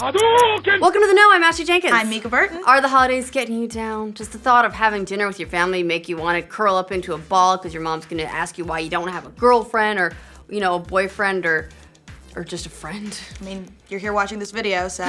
Welcome to the Know, I'm Ashley Jenkins. I'm Mica Burton. Are the holidays getting you down? Just the thought of having dinner with your family make you want to curl up into a ball because your mom's going to ask you why you don't have a girlfriend or, a boyfriend or just a friend. I mean, you're here watching this video, so.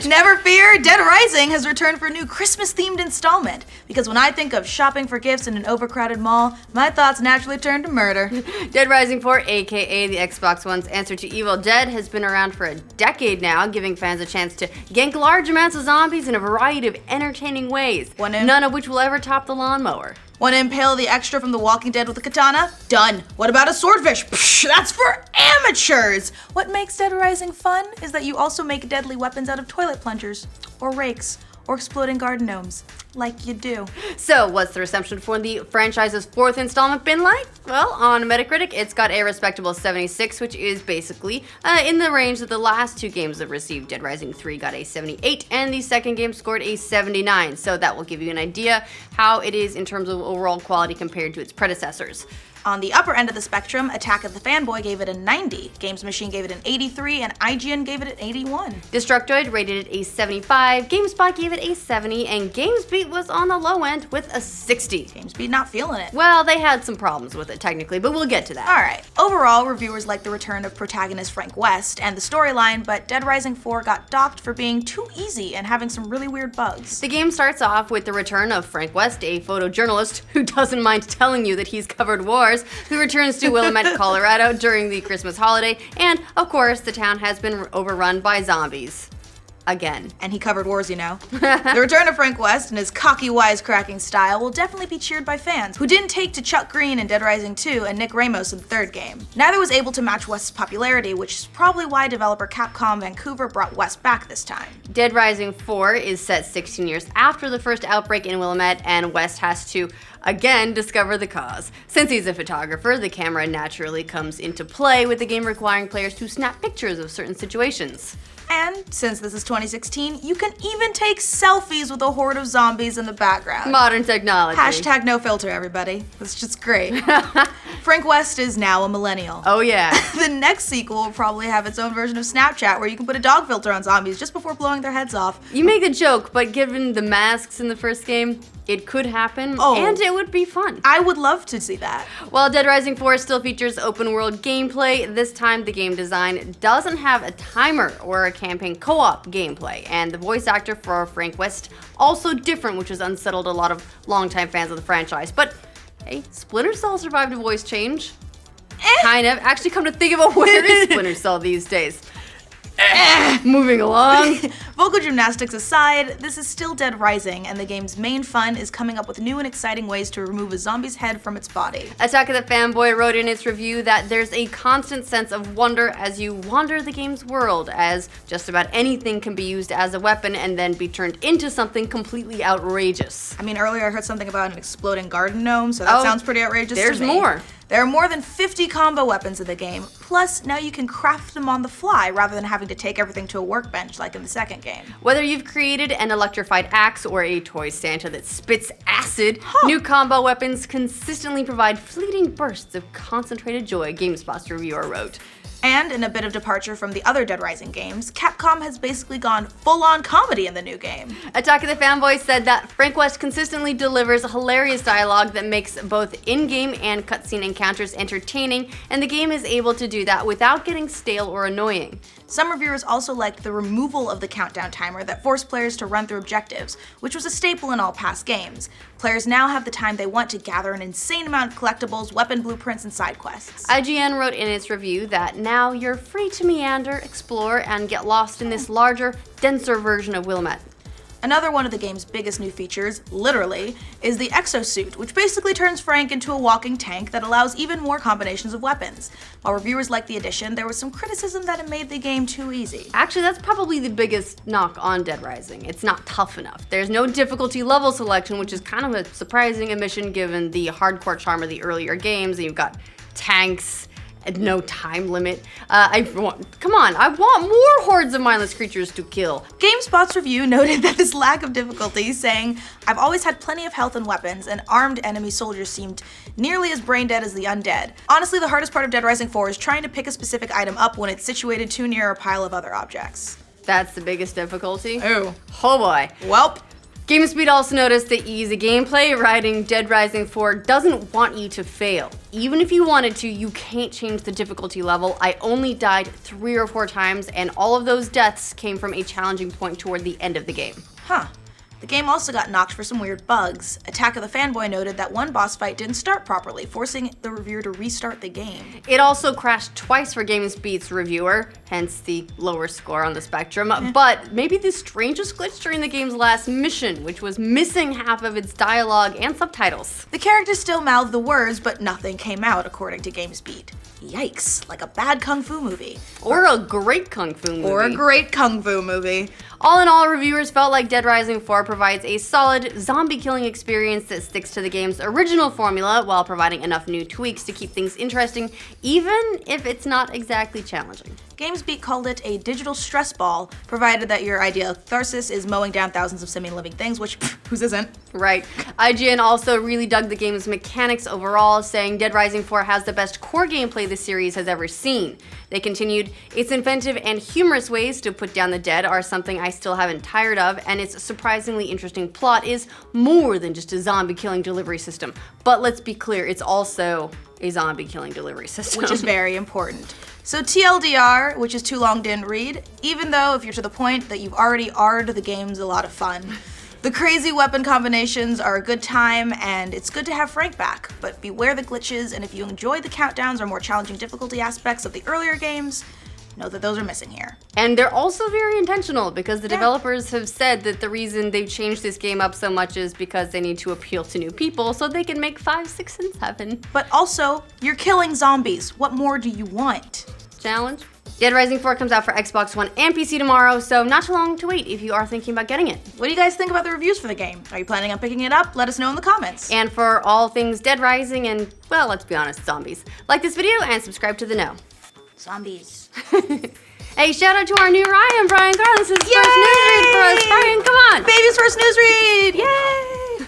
Never fear, Dead Rising has returned for a new Christmas-themed installment. Because when I think of shopping for gifts in an overcrowded mall, my thoughts naturally turn to murder. Dead Rising 4, aka the Xbox One's answer to Evil Dead, has been around for a decade now, giving fans a chance to gank large amounts of zombies in a variety of entertaining ways, none of which will ever top the lawnmower. Want to impale the extra from The Walking Dead with a katana? Done. What about a swordfish? Psh, that's for amateurs! What makes Dead Rising fun is that you also make deadly weapons out of toilet plungers, or rakes, or exploding garden gnomes. Like you do. So, what's the reception for the franchise's fourth installment been like? Well, on Metacritic, it's got a respectable 76, which is basically in the range that the last two games have received. Dead Rising 3 got a 78, and the second game scored a 79. So that will give you an idea how it is in terms of overall quality compared to its predecessors. On the upper end of the spectrum, Attack of the Fanboy gave it a 90, Games Machine gave it an 83, and IGN gave it an 81. Destructoid rated it a 75, GameSpot gave it a 70, and GamesBeat was on the low end with a 60. GamesBeat not feeling it. Well, they had some problems with it technically, but we'll get to that. Alright, overall, reviewers liked the return of protagonist Frank West and the storyline, but Dead Rising 4 got docked for being too easy and having some really weird bugs. The game starts off with the return of Frank West, a photojournalist who doesn't mind telling you that he's covered wars, who returns to Willamette, Colorado during the Christmas holiday, and of course the town has been overrun by zombies. Again. And he covered wars, you know. The return of Frank West in his cocky, wisecracking style will definitely be cheered by fans who didn't take to Chuck Green in Dead Rising 2 and Nick Ramos in the third game. Neither was able to match West's popularity, which is probably why developer Capcom Vancouver brought West back this time. Dead Rising 4 is set 16 years after the first outbreak in Willamette, and West has to again discover the cause. Since he's a photographer, the camera naturally comes into play, with the game requiring players to snap pictures of certain situations. And since this is 2016, you can even take selfies with a horde of zombies in the background. Modern technology. Hashtag no filter, everybody. That's just great. Frank West is now a millennial. Oh yeah. The next sequel will probably have its own version of Snapchat where you can put a dog filter on zombies just before blowing their heads off. You make the joke, but given the masks in the first game, it could happen, and it would be fun. I would love to see that. While Dead Rising 4 still features open world gameplay, this time the game design doesn't have a timer or a campaign co-op gameplay, and the voice actor for Frank West also different, which has unsettled a lot of longtime fans of the franchise. But hey, Splinter Cell survived a voice change. Kind of. Actually, come to think of it, where is Splinter Cell these days? Moving along. Vocal gymnastics aside, this is still Dead Rising, and the game's main fun is coming up with new and exciting ways to remove a zombie's head from its body. Attack of the Fanboy wrote in its review that there's a constant sense of wonder as you wander the game's world, as just about anything can be used as a weapon and then be turned into something completely outrageous. I mean, earlier I heard something about an exploding garden gnome, so that sounds pretty outrageous to me. There's more. There are more than 50 combo weapons in the game, plus now you can craft them on the fly rather than having to take everything to a workbench like in the second game. Whether you've created an electrified axe or a toy Santa that spits acid, new combo weapons consistently provide fleeting bursts of concentrated joy, GameSpot's reviewer wrote. And in a bit of departure from the other Dead Rising games, Capcom has basically gone full-on comedy in the new game. Attack of the Fanboy said that Frank West consistently delivers hilarious dialogue that makes both in-game and cutscene encounters entertaining, and the game is able to do that without getting stale or annoying. Some reviewers also liked the removal of the countdown timer that forced players to run through objectives, which was a staple in all past games. Players now have the time they want to gather an insane amount of collectibles, weapon blueprints, and side quests. IGN wrote in its review that now you're free to meander, explore, and get lost in this larger, denser version of Willamette. Another one of the game's biggest new features, literally, is the exosuit, which basically turns Frank into a walking tank that allows even more combinations of weapons. While reviewers liked the addition, there was some criticism that it made the game too easy. Actually, that's probably the biggest knock on Dead Rising. It's not tough enough. There's no difficulty level selection, which is kind of a surprising omission given the hardcore charm of the earlier games. And you've got tanks no time limit. Come on, I want more hordes of mindless creatures to kill. GameSpot's review noted that this lack of difficulty, saying, "I've always had plenty of health and weapons, and armed enemy soldiers seemed nearly as brain dead as the undead. Honestly, the hardest part of Dead Rising 4 is trying to pick a specific item up when it's situated too near a pile of other objects." That's the biggest difficulty? Oh. Oh boy. Welp. GameSpeed also noticed the easy gameplay. Writing Dead Rising 4 doesn't want you to fail. Even if you wanted to, you can't change the difficulty level. I only died 3 or 4 times, and all of those deaths came from a challenging point toward the end of the game. Huh. The game also got knocked for some weird bugs. Attack of the Fanboy noted that one boss fight didn't start properly, forcing the reviewer to restart the game. It also crashed twice for GameSpeed's reviewer, hence the lower score on the spectrum. But maybe the strangest glitch during the game's last mission, which was missing half of its dialogue and subtitles. The characters still mouthed the words, but nothing came out, according to GameSpeed. Yikes, like a bad kung fu movie. Or a great kung fu movie. Or a great kung fu movie. All in all, reviewers felt like Dead Rising 4 provides a solid zombie killing experience that sticks to the game's original formula while providing enough new tweaks to keep things interesting, even if it's not exactly challenging. GameSpeak called it a digital stress ball, provided that your idea of catharsis is mowing down thousands of semi-living things, which, whose isn't? Right. IGN also really dug the game's mechanics overall, saying Dead Rising 4 has the best core gameplay the series has ever seen. They continued, "Its inventive and humorous ways to put down the dead are something I still haven't tired of, and its surprisingly interesting plot is more than just a zombie killing delivery system. But let's be clear, it's also a zombie killing delivery system." Which is very important. So TLDR, which is too long, didn't read, even though if you're to the point that you've already R'd, the game's a lot of fun. The crazy weapon combinations are a good time, and it's good to have Frank back, but beware the glitches, and if you enjoy the countdowns or more challenging difficulty aspects of the earlier games, know that those are missing here. And they're also very intentional, because the developers have said that the reason they've changed this game up so much is because they need to appeal to new people so they can make 5, 6, and 7. But also, you're killing zombies. What more do you want? Challenge? Dead Rising 4 comes out for Xbox One and PC tomorrow, so not too long to wait if you are thinking about getting it. What do you guys think about the reviews for the game? Are you planning on picking it up? Let us know in the comments. And for all things Dead Rising and, well, let's be honest, zombies, like this video and subscribe to The Know. Zombies. Hey, shout out to our new Ryan, Brian Gaar. This is his first newsread for us. Brian, come on. Baby's first newsread. Yay!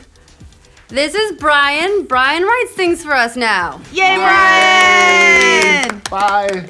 This is Brian. Brian writes things for us now. Yay, Brian! Bye.